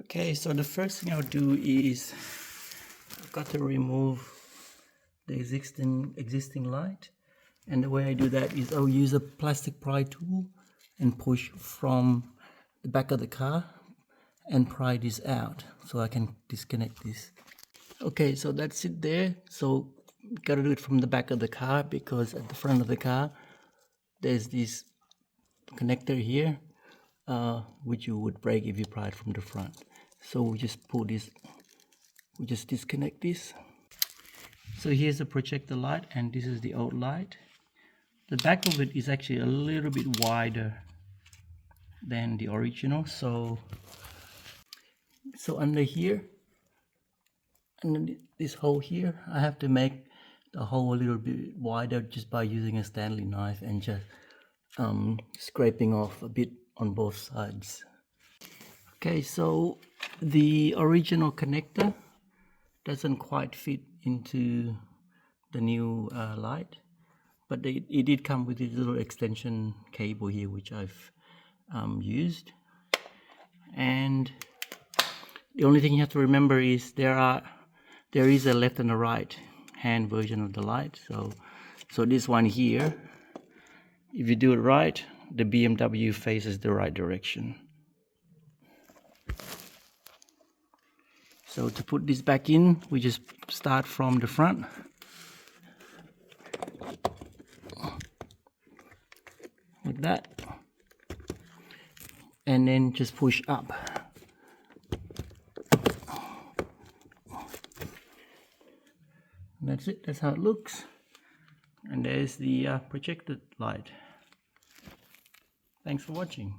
Okay, so the first thing I'll do is I've got to remove the existing light, and the way I do that is I'll use a plastic pry tool and push from the back of the car and pry this out so I can disconnect this. Okay, so that's it there. So gotta do it from the back of the car, because at the front of the car there's this connector here which you would break if you pry it from the front. So we just pull this, we just disconnect this. So here's the projector light, and this is the old light. The back of it is actually a little bit wider than the original, so under here, under this hole here, I have to make the hole a little bit wider just by using a Stanley knife and just scraping off a bit on both sides. Okay, so the original connector doesn't quite fit into the new light, but it did come with this little extension cable here, which I've used. And the only thing you have to remember is there is a left and a right hand version of the light. So this one here, if you do it right, the BMW faces the right direction. So to put this back in, we just start from the front. Like that. And then just push up. And that's it, that's how it looks. And there's the projected light. Thanks for watching.